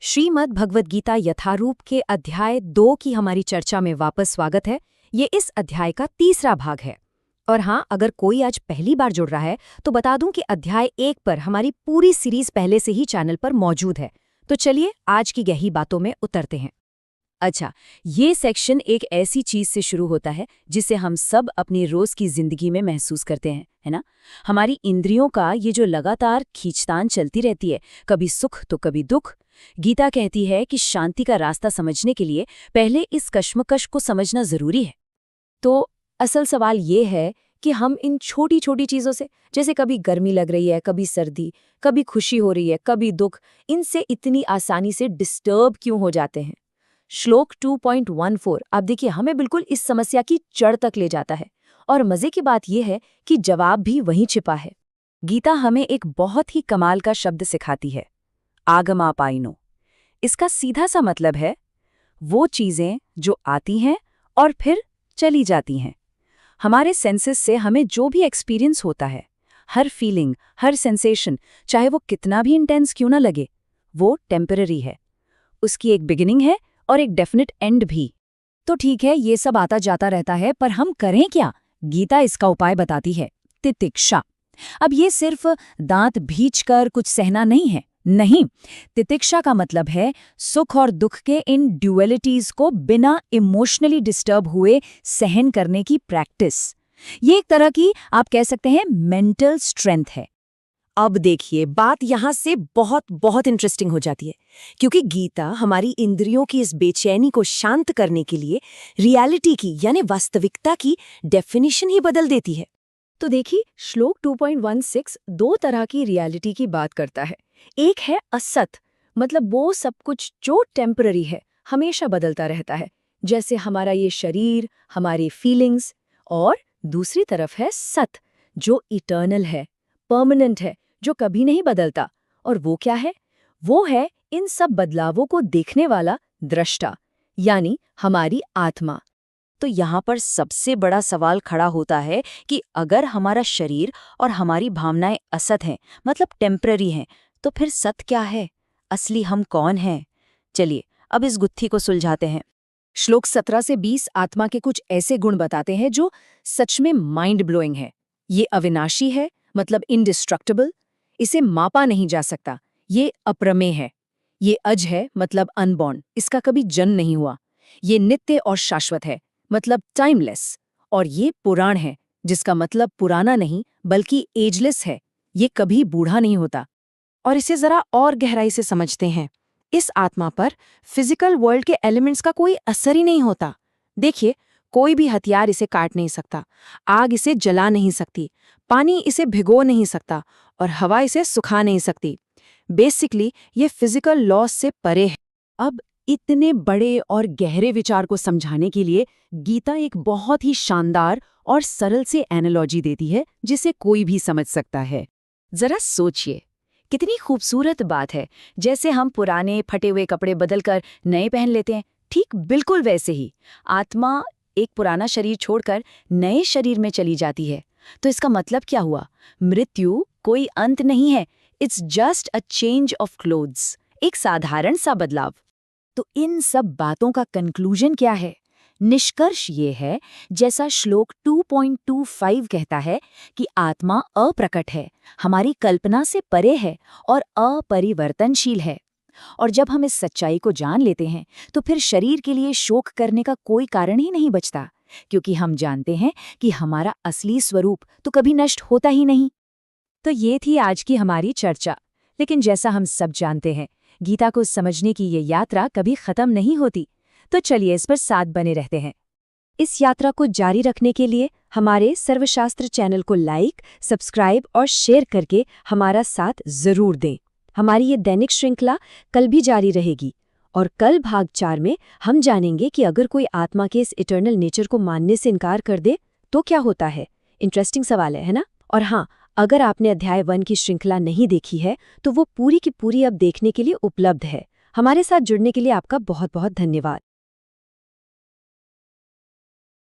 श्रीमद् भगवद गीता यथारूप के अध्याय 2 की हमारी चर्चा में वापस स्वागत है। ये इस अध्याय का तीसरा भाग है। और हाँ, अगर कोई आज पहली बार जुड़ रहा है तो बता दूं कि अध्याय 1 पर हमारी पूरी सीरीज पहले से ही चैनल पर मौजूद है। तो चलिए आज की गहरी बातों में उतरते हैं। अच्छा, ये सेक्शन एक ऐसी चीज से शुरू होता है जिसे हम सब अपनी रोज की जिंदगी में महसूस करते हैं, है ना? हमारी इंद्रियों का ये जो लगातार खींचतान चलती रहती है, कभी सुख तो कभी दुख। गीता कहती है कि शांति का रास्ता समझने के लिए पहले इस कश्मकश को समझना जरूरी है। तो असल सवाल ये है कि हम इन छोटी छोटी चीजों से, जैसे कभी गर्मी लग रही है, कभी सर्दी, कभी खुशी हो रही है, कभी दुख, इनसे इतनी आसानी से डिस्टर्ब क्यों हो जाते हैं? श्लोक 2.14 आप देखिए हमें बिल्कुल इस समस्या की जड़ तक ले जाता है। और मजे की बात यह है कि जवाब भी वहीं छिपा है। गीता हमें एक बहुत ही कमाल का शब्द सिखाती है, आगमापाइनो। इसका सीधा सा मतलब है वो चीजें जो आती हैं और फिर चली जाती हैं। हमारे सेंसेस से हमें जो भी एक्सपीरियंस होता है, हर फीलिंग, हर सेंसेशन, चाहे वो कितना भी इंटेंस क्यों ना लगे, वो टेम्पररी है। उसकी एक बिगिनिंग है और एक डेफिनेट एंड भी। तो ठीक है, ये सब आता जाता रहता है, पर हम करें क्या? गीता इसका उपाय बताती है, तितिक्षा। अब ये सिर्फ दांत भींचकर कुछ सहना नहीं है, नहीं। तितिक्षा का मतलब है सुख और दुख के इन ड्यूअलिटीज को बिना इमोशनली डिस्टर्ब हुए सहन करने की प्रैक्टिस। ये एक तरह की, आप कह सकते हैं, मेंटल स्ट्रेंथ है। अब देखिए, बात यहाँ से बहुत बहुत इंटरेस्टिंग हो जाती है, क्योंकि गीता हमारी इंद्रियों की इस बेचैनी को शांत करने के लिए रियलिटी की, यानी वास्तविकता की डेफिनेशन ही बदल देती है। तो देखिए, श्लोक 2.16 दो तरह की रियलिटी की बात करता है। एक है असत, मतलब वो सब कुछ जो टेम्पररी है, हमेशा बदलता रहता है, जैसे हमारा ये शरीर, हमारी फीलिंग्स। और दूसरी तरफ है सत, जो इटर्नल है, परमानेंट है, जो कभी नहीं बदलता। और वो क्या है? वो है इन सब बदलावों को देखने वाला दृष्टा, यानी हमारी आत्मा। तो यहाँ पर सबसे बड़ा सवाल खड़ा होता है कि अगर हमारा शरीर और हमारी भावनाएं असत हैं, मतलब टेम्पररी हैं, तो फिर सत क्या है? असली हम कौन हैं? चलिए अब इस गुत्थी को सुलझाते हैं। श्लोक 17 से 20 आत्मा के कुछ ऐसे गुण बताते हैं जो सच में माइंड ब्लोइंग है। ये अविनाशी है, मतलब इंडिस्ट्रक्टेबल, इसे मापा नहीं जा सकता। ये अप्रमेय है। ये अज है, मतलब अनबॉर्न, इसका कभी जन्म नहीं हुआ। ये नित्य और शाश्वत है, मतलब टाइमलेस। और ये पुराण है, जिसका मतलब पुराना नहीं बल्कि एजलेस है। ये कभी बूढ़ा नहीं होता। और इसे जरा और गहराई से समझते हैं। इस आत्मा पर फिजिकल वर्ल्ड के एलिमेंट्स का कोई असर ही नहीं होता। देखिए, कोई भी हथियार इसे काट नहीं सकता, आग इसे जला नहीं सकती, पानी इसे भिगो नहीं सकता और हवा इसे सुखा नहीं सकती। बेसिकली ये फिजिकल लॉस से परे है। अब इतने बड़े और गहरे विचार को समझाने के लिए गीता एक बहुत ही शानदार और सरल से एनालॉजी देती है, जिसे कोई भी समझ सकता है। जरा सोचिए, कितनी खूबसूरत बात है। जैसे हम पुराने फटे हुए कपड़े बदलकर नए पहन लेते हैं, ठीक बिल्कुल वैसे ही आत्मा एक पुराना शरीर छोड़कर नए शरीर में चली जाती है। तो इसका मतलब क्या हुआ? मृत्यु कोई अंत नहीं है, it's just a change of clothes, एक साधारण सा बदलाव। तो इन सब बातों का कंक्लूजन क्या है? निष्कर्ष ये है, जैसा श्लोक 2.25 कहता है, कि आत्मा अप्रकट है, हमारी कल्पना से परे है और अपरिवर्तनशील है। और जब हम इस सच्चाई को जान लेते हैं तो फिर शरीर के लिए शोक करने का कोई कारण ही नहीं बचता, क्योंकि हम जानते हैं कि हमारा असली स्वरूप तो कभी नष्ट होता ही नहीं। तो ये थी आज की हमारी चर्चा। लेकिन जैसा हम सब जानते हैं, गीता को समझने की ये यात्रा कभी खत्म नहीं होती। तो चलिए इस पर साथ बने रहते हैं। इस यात्रा को जारी रखने के लिए हमारे सर्वशास्त्र चैनल को लाइक, सब्सक्राइब और शेयर करके हमारा साथ जरूर दें। हमारी ये दैनिक श्रृंखला कल भी जारी रहेगी और कल भाग 4 में हम जानेंगे कि अगर कोई आत्मा के इस इटर्नल नेचर को मानने से इनकार कर दे तो क्या होता है। इंटरेस्टिंग सवाल है ना? और हाँ, अगर आपने अध्याय 1 की श्रृंखला नहीं देखी है तो वो पूरी की पूरी अब देखने के लिए उपलब्ध है। हमारे साथ जुड़ने के लिए आपका बहुत बहुत धन्यवाद।